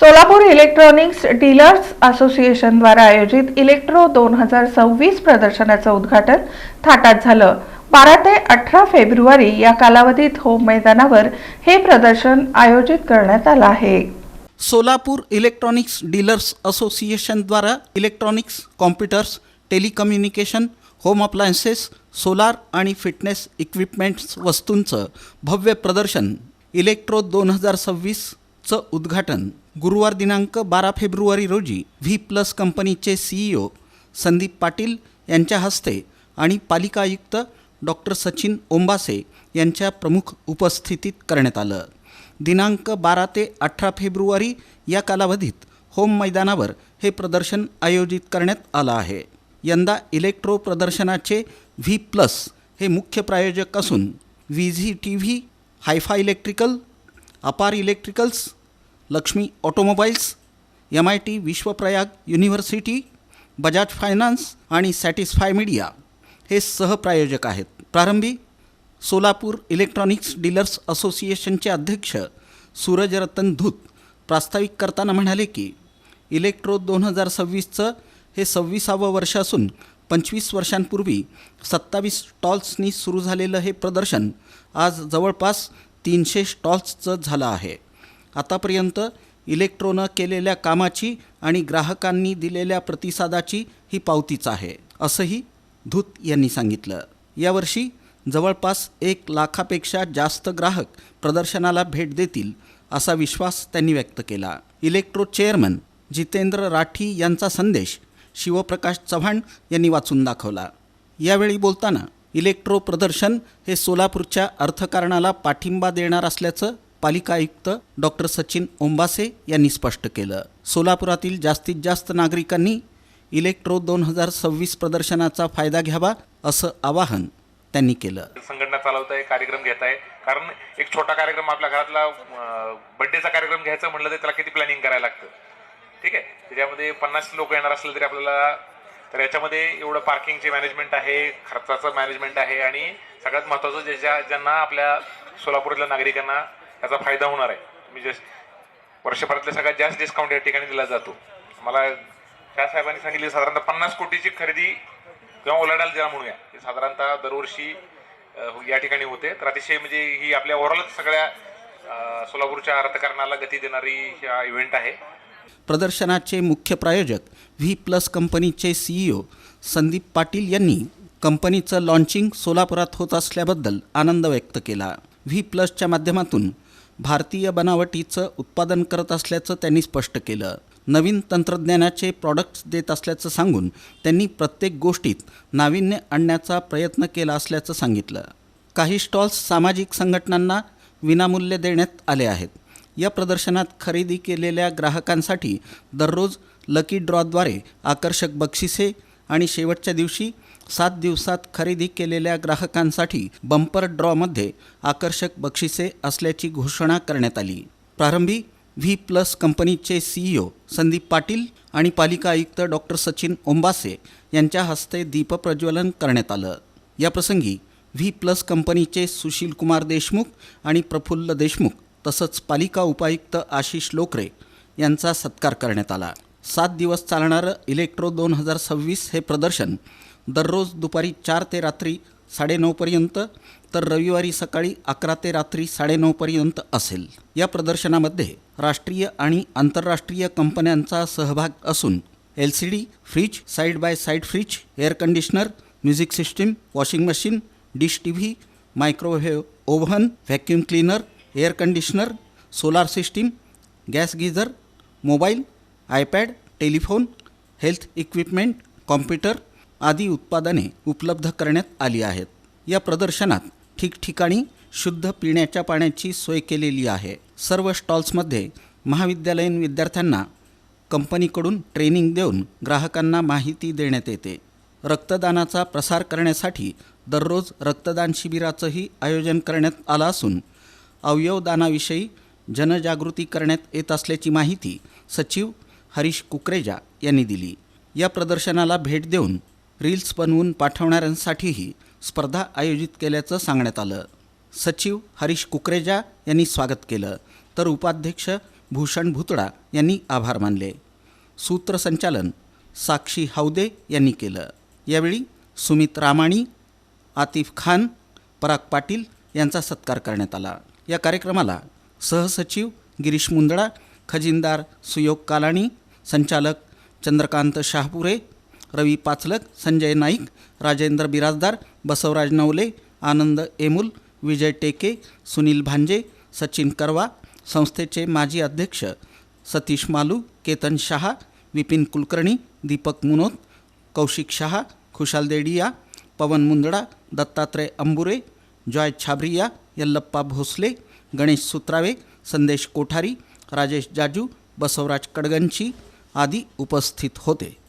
Solapur electronics dealers association द्वारा आयोजित electro 2026 प्रदर्शनाचं उद्घाटन थाटात झालं। 12 ते 18 फेब्रुवारी या कालावधीत होम मैदानावर हे प्रदर्शन आयोजित करण्यात आलं आहे। सोलापूर इलेक्ट्रॉनिक्स डीलर्स असोसिएशन द्वारा electronics, computers, telecommunication, home appliances, solar आणि फिटनेस इक्विपमेंट्स वस्तूंचं भव्य प्रदर्शन इलेक्ट्रो 2026चं उद्घाटन गुरुवार दिनांक 12 फेब्रुवारी रोजी V+ कंपनीचे CEO संदीप पाटील यांच्या हस्ते आणि पालिका आयुक्त डॉक्टर सचिन ओंबासे यांच्या प्रमुख उपस्थितीत करण्यात आलं। दिनांक 12 ते 18 फेब्रुवारी या कालावधीत होम मैदानावर हे प्रदर्शन आयोजित करण्यात आलं आहे। यंदा इलेक्ट्रो प्रदर्शनाचे V+ हे मुख्य प्रायोजक असून VZTV, hi fi electrical, Apar electricals, Lakshmi automobiles, MIT Vishwaprayag university, Bajaj finance आणि सॅटिस्फाय मीडिया हे सहप्रायोजक आहेत। प्रारंभी सोलापूर इलेक्ट्रॉनिक्स डीलर्स असोसिएशनचे अध्यक्ष सूरज रतन धूत प्रास्ताविक करताना म्हणाले की इलेक्ट्रो 2026चं हे 26वे वर्ष असून 25 वर्षांपूर्वी 27 स्टॉल्सनी सुरू झालेलं हे प्रदर्शन आज जवळपास 300 स्टॉल्सचं झालं आहे। आतापर्यंत इलेक्ट्रोनं केलेल्या कामाची आणि ग्राहकांनी दिलेल्या प्रतिसादाची ही पावतीच आहे, असंही धूत यांनी सांगितलं। यावर्षी जवळपास 1 लाखापेक्षा जास्त ग्राहक प्रदर्शनाला भेट देतील असा विश्वास त्यांनी व्यक्त केला। इलेक्ट्रो चेअरमन जितेंद्र राठी यांचा संदेश शिवप्रकाश चव्हाण यांनी वाचून दाखवला। यावेळी बोलताना इलेक्ट्रो प्रदर्शन हे सोलापूरच्या अर्थकारणाला पाठिंबा देणार असल्याचं पालिका आयुक्त डॉक्टर सचिन ओंबासे यांनी स्पष्ट केलं। सोलापुरातील जास्तीत जास्त नागरिकांनी इलेक्ट्रो 2026 प्रदर्शनाचा फायदा घ्यावा असं आवाहन त्यांनी केलं। संघटना चालवत आहे, कार्यक्रम घेत आहे, कारण एक छोटा कार्यक्रम आपल्या घरातला बर्थडेचा कार्यक्रम घ्यायचा म्हटलं तर त्याला किती प्लॅनिंग करायला लागतं, ठीक आहे। त्याच्यामध्ये 50 लोक येणार असले तरी आपल्याला तर याच्यामध्ये एवढं पार्किंगचे मॅनेजमेंट आहे, खर्चाचं मॅनेजमेंट आहे आणि सगळ्यात महत्त्वाचं ज्यांना आपल्या सोलापूरच्या नागरिकांना याचा फायदा होणार आहे। मी वर्षभरातल्या सगळ्यात जास्त डिस्काउंट या ठिकाणी दिला जातो। मला त्या साहेबांनी सांगितले साधारणतः 50 कोटीची खरेदी किंवा ओलांडाल ज्याला म्हणूया हे साधारणतः दरवर्षी या ठिकाणी होते। तर अतिशय म्हणजे ही आपल्या ओव्हरऑल सगळ्या सोलापूरच्या अर्थकारणाला गती देणारी हा इव्हेंट आहे। प्रदर्शनाचे मुख्य प्रायोजक V+ कंपनीचे CEO संदीप पाटील यांनी कंपनीचं लॉन्चिंग सोलापुरात होत असल्याबद्दल आनंद व्यक्त केला। V+च्या माध्यमातून भारतीय बनावटीचं उत्पादन करत असल्याचं त्यांनी स्पष्ट केलं। नवीन तंत्रज्ञानाचे प्रॉडक्ट्स देत असल्याचं सांगून त्यांनी प्रत्येक गोष्टीत नाविन्य आणण्याचा प्रयत्न केला असल्याचं सांगितलं। काही स्टॉल्स सामाजिक संघटनांना विनामूल्य देण्यात आले आहेत। या प्रदर्शनात खरेदी केलेल्या ग्राहकांसाठी दररोज लकी ड्रॉद्वारे आकर्षक बक्षिसे आणि शेवटच्या दिवशी 7 दिवसात खरेदी केलेल्या ग्राहकांसाठी बंपर ड्रॉमध्ये आकर्षक बक्षिसे असल्याची घोषणा करण्यात आली। प्रारंभी V+ कंपनीचे CEO संदीप पाटील आणि पालिका आयुक्त डॉक्टर सचिन ओंबासे यांच्या हस्ते दीपप्रज्वलन करण्यात आलं। याप्रसंगी V+ कंपनीचे सुशील कुमार देशमुख आणि प्रफुल्ल देशमुख तसंच पालिका उपायुक्त आशिष लोकरे यांचा सत्कार करण्यात आला। 7 दिवस चालणारं इलेक्ट्रो 2026 हे प्रदर्शन दररोज दुपारी 4 ते रात्री 9:30 पर्यंत तर रविवारी सकाळी 11 ते रात्री 9:30 पर्यंत असेल। या प्रदर्शनामध्ये राष्ट्रीय आणि आंतरराष्ट्रीय कंपन्यांचा सहभाग असून LCD fridge, side by side fridge, air conditioner, music system, washing machine, dish TV, microwave oven, vacuum cleaner, air conditioner, solar system, gas geyser, mobile, iPad, telephone, health equipment, computer आदी उत्पादने उपलब्ध करण्यात आली आहेत। या प्रदर्शनात ठिकठिकाणी शुद्ध पिण्याच्या पाण्याची सोय केलेली आहे। सर्व स्टॉल्समध्ये महाविद्यालयीन विद्यार्थ्यांना कंपनीकडून ट्रेनिंग देऊन ग्राहकांना माहिती देण्यात येते। रक्तदानाचा प्रसार करण्यासाठी दररोज रक्तदान शिबिराचंही आयोजन करण्यात आलं असून अवयवदानाविषयी जनजागृती करण्यात येत असल्याची माहिती सचिव हरीश कुकरेजा यांनी दिली। या प्रदर्शनाला भेट देऊन रील्स बनवून पाठवणाऱ्यांसाठीही स्पर्धा आयोजित केल्याचं सांगण्यात आलं। सचिव हरीश कुकरेजा यांनी स्वागत केलं तर उपाध्यक्ष भूषण भुतडा यांनी आभार मानले. सूत्रसंचालन साक्षी हावदे यांनी केलं. यावेळी सुमित रामाणी, आतिफ खान, पराग पाटील यांचा सत्कार करण्यात आला. या कार्यक्रमाला सहसचिव गिरीश मुंदडा, खजिनदार सुयोग कालाणी, संचालक चंद्रकांत शाहपुरे, रवी पाचलक, संजय नाईक, राजेंद्र बिराजदार, बसवराज नवले, आनंद एमुल, विजय टेके, सुनील भांजे, सचिन करवा, संस्थेचे माजी अध्यक्ष सतीश मालू, केतन शहा, विपिन कुलकर्णी, दीपक मुनोत, कौशिक शहा, खुशाल देडिया, पवन मुंदडा, दत्तात्रय अंबुरे, जॉय छाबरिया, यल्लप्पा भोसले, गणेश सुत्रावे, संदेश कोठारी, राजेश जाजू, बसवराज कडगंची आदी उपस्थित होते.